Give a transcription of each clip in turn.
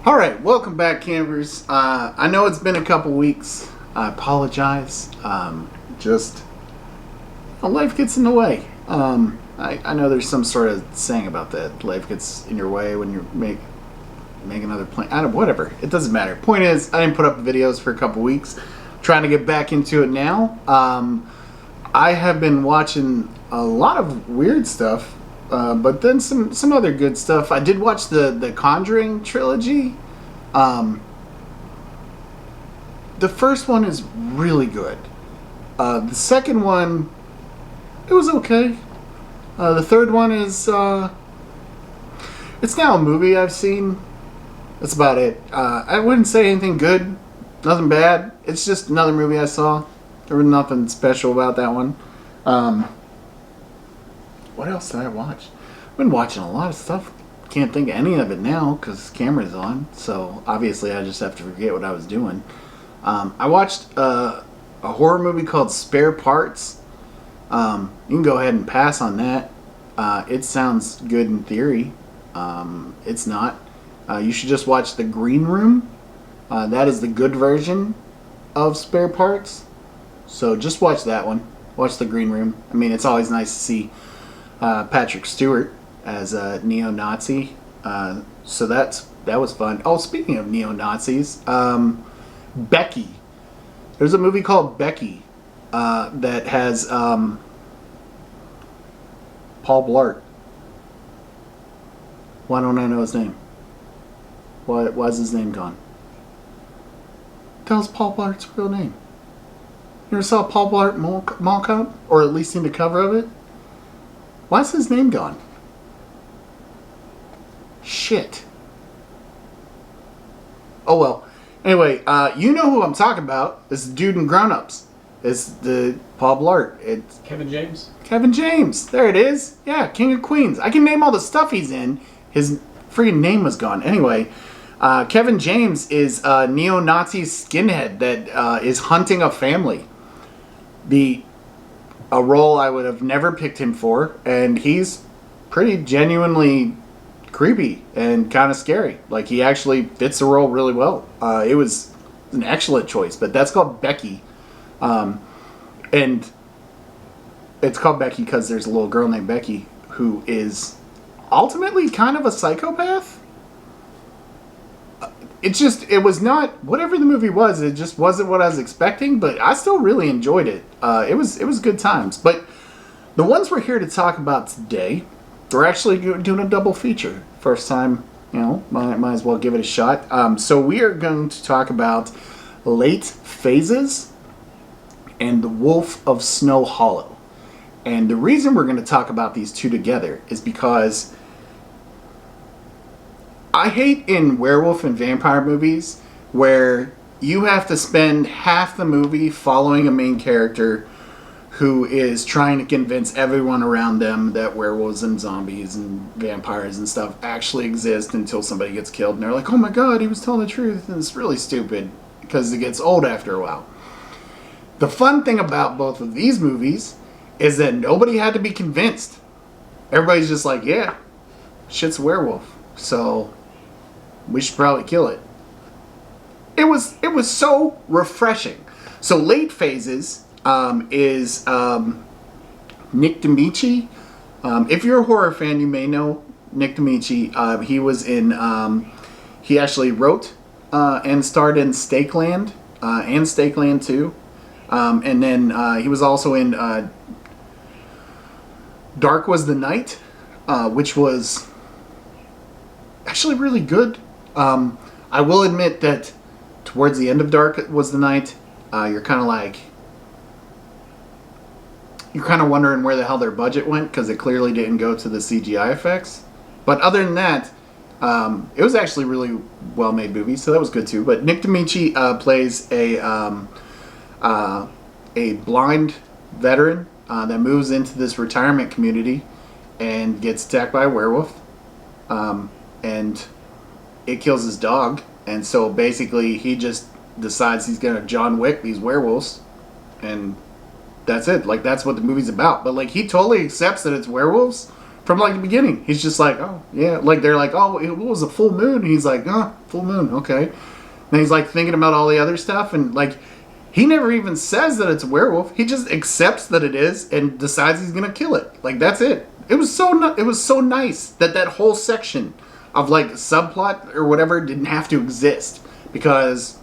All right, welcome back, campers. I know it's been a couple weeks. I apologize. Just life gets in the way. I know there's some sort of saying about that. Life gets in your way when you make another plan. I don't. Whatever. It doesn't matter. Point is, I didn't put up videos for a couple weeks. Trying to get back into it now. I have been watching a lot of weird stuff. But then some other good stuff. I did watch the Conjuring trilogy. The first one is really good. The second one, it was okay. The third one is it's now a movie I've seen. That's about it. I wouldn't say anything good, nothing bad. It's just another movie I saw. There was nothing special about that one. What else did I watch? I've been watching a lot of stuff. Can't think of any of it now because camera's on. So obviously I just have to forget what I was doing. I watched a horror movie called Spare Parts. You can go ahead and pass on that. It sounds good in theory. It's not. You should just watch The Green Room. That is the good version of Spare Parts. So just watch that one. Watch The Green Room. I mean, it's always nice to see Patrick Stewart as a neo-Nazi. So that was fun. Oh, speaking of neo-Nazis, Becky. There's a movie called Becky that has Paul Blart. Why don't I know his name? Why's his name gone? What the hell's Paul Blart's real name? You ever saw Paul Blart Mall Cop? Or at least seen the cover of it? Why's his name gone? Shit. Oh well. Anyway, you know who I'm talking about. It's the dude in Grown Ups. It's the Paul Blart. It's Kevin James? Kevin James. There it is. Yeah, King of Queens. I can name all the stuff he's in. His freaking name was gone. Anyway, Kevin James is a neo-Nazi skinhead that is hunting a family. A role I would have never picked him for, and he's pretty genuinely creepy and kind of scary. Like, he actually fits the role really well. It was an excellent choice, but that's called Becky. And it's called Becky because there's a little girl named Becky who is ultimately kind of a psychopath. It was not, whatever the movie was, it just wasn't what I was expecting, but I still really enjoyed it. It was good times. But the ones we're here to talk about today, we're actually doing a double feature. First time, might as well give it a shot. So we are going to talk about Late Phases and The Wolf of Snow Hollow. And the reason we're going to talk about these two together is because I hate in werewolf and vampire movies where you have to spend half the movie following a main character who is trying to convince everyone around them that werewolves and zombies and vampires and stuff actually exist until somebody gets killed and they're like, oh my god, he was telling the truth, and it's really stupid because it gets old after a while. The fun thing about both of these movies is that nobody had to be convinced. Everybody's just like, yeah, shit's a werewolf, so we should probably kill it. It was so refreshing. So Late Phases is Nick D'Amici. If you're a horror fan, you may know Nick D'Amici. He was in. He actually wrote and starred in Stakeland and Stakeland 2. And then he was also in Dark Was the Night, which was actually really good. I will admit that towards the end of Dark Was the Night, you're kind of wondering where the hell their budget went because it clearly didn't go to the CGI effects. But other than that, it was actually a really well-made movie, so that was good too. But Nick D'Amici plays a blind veteran that moves into this retirement community and gets attacked by a werewolf. And it kills his dog, and so basically he just decides he's gonna John Wick these werewolves, and that's it. Like, that's what the movie's about. But like, he totally accepts that it's werewolves From like the beginning. He's just like, oh yeah, like they're like, oh, it was a full moon. And he's like, full moon, okay. And he's like thinking about all the other stuff, and like he never even says that it's a werewolf. He just accepts that it is and decides he's gonna kill it. Like that's it. It was so nice that whole section of like subplot or whatever didn't have to exist, because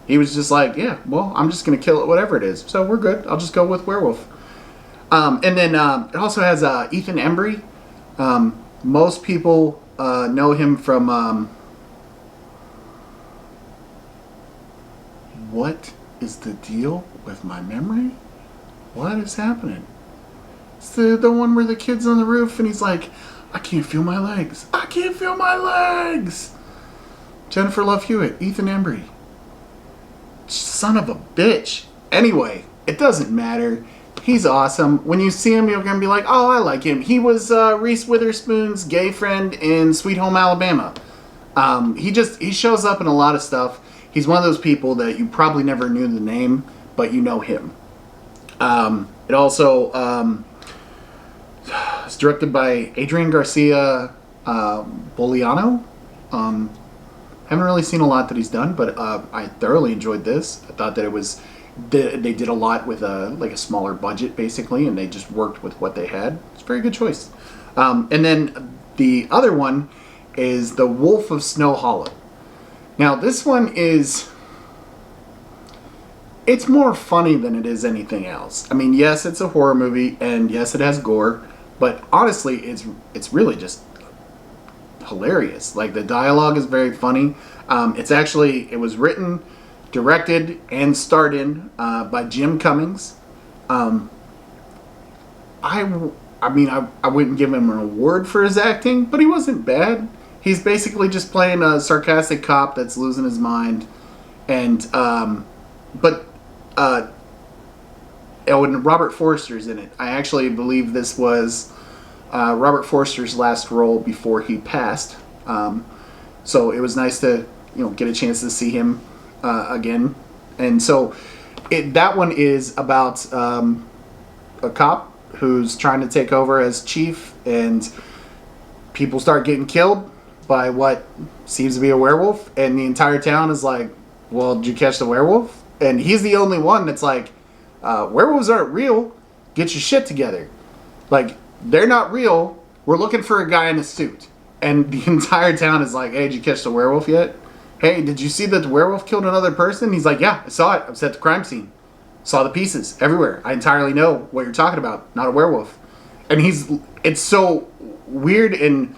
he was just like, yeah, well, I'm just gonna kill it, whatever it is. So we're good. I'll just go with werewolf. And then it also has Ethan Embry. Most people know him from what is the deal with my memory? What is happening? It's the one where the kid's on the roof and he's like, I can't feel my legs. I can't feel my legs. Jennifer Love Hewitt, Ethan Embry. Son of a bitch. Anyway, it doesn't matter. He's awesome. When you see him, you're going to be like, oh, I like him. He was Reese Witherspoon's gay friend in Sweet Home Alabama. He shows up in a lot of stuff. He's one of those people that you probably never knew the name, but you know him. It also it's directed by Adrian Garcia Boliano. Haven't really seen a lot that he's done, but I thoroughly enjoyed this. I thought that they did a lot with a smaller budget, basically, and they just worked with what they had. It's a very good choice. And then the other one is The Wolf of Snow Hollow. Now, this one it's more funny than it is anything else. I mean, yes, it's a horror movie, and yes, it has gore, but honestly, it's really just hilarious. Like, the dialogue is very funny. It was written, directed, and starred in by Jim Cummings. I wouldn't give him an award for his acting, but he wasn't bad. He's basically just playing a sarcastic cop that's losing his mind, and and Robert Forster's in it. I actually believe this was Robert Forster's last role before he passed. So it was nice to get a chance to see him again. And so that one is about a cop who's trying to take over as chief, and people start getting killed by what seems to be a werewolf, and the entire town is like, well, did you catch the werewolf? And he's the only one that's like, werewolves aren't real. Get your shit together. Like, they're not real. We're looking for a guy in a suit. And the entire town is like, hey, did you catch the werewolf yet? Hey, did you see that the werewolf killed another person? He's like, yeah, I saw it. I was at the crime scene. Saw the pieces everywhere. I entirely know what you're talking about. Not a werewolf. And it's so weird and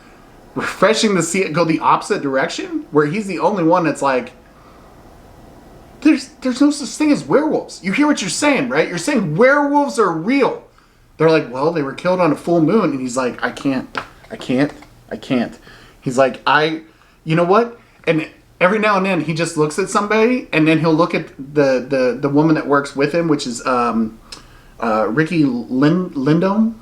refreshing to see it go the opposite direction, where he's the only one that's like, there's no such thing as werewolves. You hear what you're saying, right? You're saying werewolves are real. They're like, well, they were killed on a full moon. And he's like, I can't. He's like, you know what? And every now and then he just looks at somebody, and then he'll look at the woman that works with him, which is Ricky Lindome.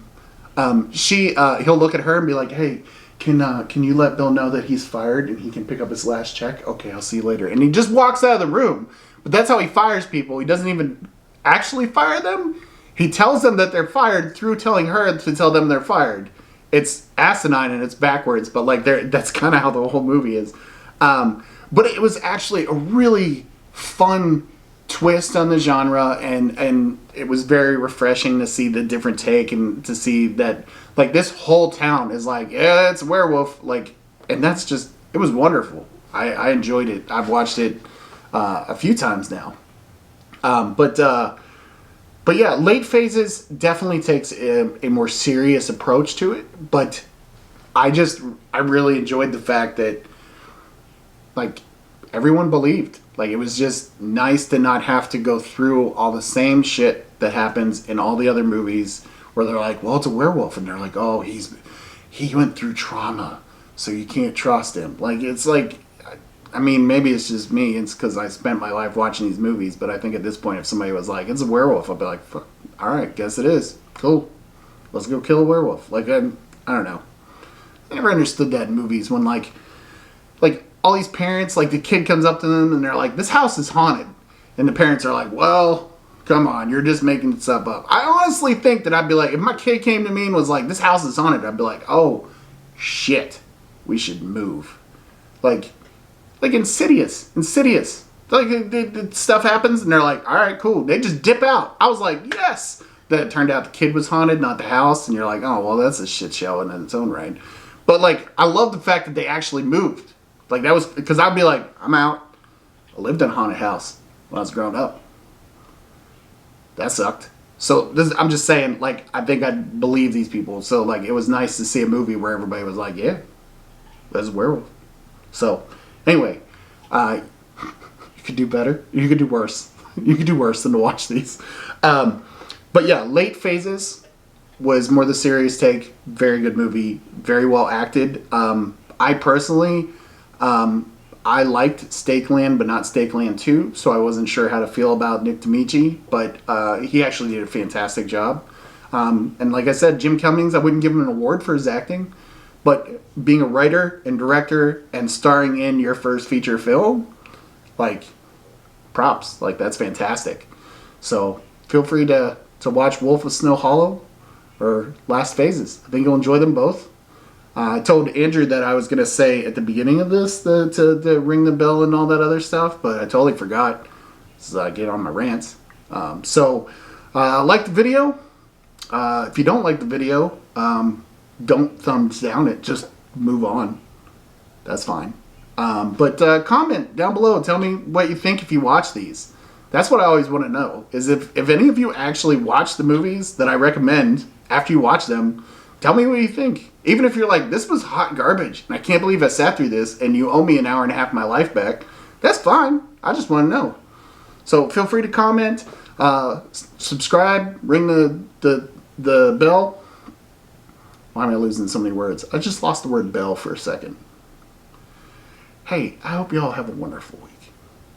He'll look at her and be like, hey, can you let Bill know that he's fired and he can pick up his last check? Okay, I'll see you later. And he just walks out of the room. But that's how he fires people. He doesn't even actually fire them. He tells them that they're fired through telling her to tell them they're fired. It's asinine and it's backwards, but like that's kind of how the whole movie is. But it was actually a really fun twist on the genre, and it was very refreshing to see the different take, and to see that like this whole town is like, yeah, it's a werewolf, like, and that's just, it was wonderful. I enjoyed it. I've watched it a few times now. But yeah, Late Phases definitely takes a more serious approach to it, but I really enjoyed the fact that like everyone believed. Like, it was just nice to not have to go through all the same shit that happens in all the other movies where they're like, well, it's a werewolf, and they're like, oh, he went through trauma, so you can't trust him. Like, it's like, I mean, maybe it's just me, it's because I spent my life watching these movies, but I think at this point, if somebody was like, it's a werewolf, I'd be like, alright, guess it is. Cool. Let's go kill a werewolf. Like, I don't know. I never understood that in movies when, like, all these parents, like, the kid comes up to them and they're like, this house is haunted. And the parents are like, well, come on, you're just making stuff up. I don't honestly think that I'd be like, if my kid came to me and was like, this house is haunted, I'd be like, oh, shit, we should move. Like Insidious. Like, the stuff happens and they're like, all right, cool. They just dip out. I was like, yes. Then it turned out the kid was haunted, not the house. And you're like, oh, well, that's a shit show in its own right. But, like, I love the fact that they actually moved. Like, that was, because I'd be like, I'm out. I lived in a haunted house when I was growing up. That sucked. So, I'm just saying, like, I think I believe these people. So, like, it was nice to see a movie where everybody was like, yeah, that's a werewolf. So, anyway, you could do better. You could do worse. You could do worse than to watch these. But yeah, Late Phases was more the serious take. Very good movie. Very well acted. I personally, I liked Stakeland, but not Stakeland 2, so I wasn't sure how to feel about Nick D'Amici, but he actually did a fantastic job. And like I said, Jim Cummings, I wouldn't give him an award for his acting, but being a writer and director and starring in your first feature film, like, props. Like, that's fantastic. So feel free to watch Wolf of Snow Hollow or Last Phases. I think you'll enjoy them both. I told Andrew that I was going to say at the beginning of this to ring the bell and all that other stuff, but I totally forgot. So I get on my rants. Like the video. If you don't like the video, don't thumbs down it. Just move on. That's fine. But comment down below. Tell me what you think if you watch these. That's what I always want to know, is if any of you actually watch the movies that I recommend after you watch them, tell me what you think. Even if you're like, this was hot garbage, and I can't believe I sat through this, and you owe me an hour and a half of my life back, that's fine. I just want to know. So feel free to comment, subscribe, ring the bell. Why am I losing so many words? I just lost the word bell for a second. Hey, I hope you all have a wonderful week.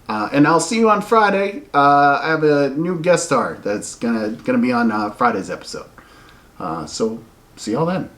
And I'll see you on Friday. I have a new guest star that's gonna be on Friday's episode. So see y'all then.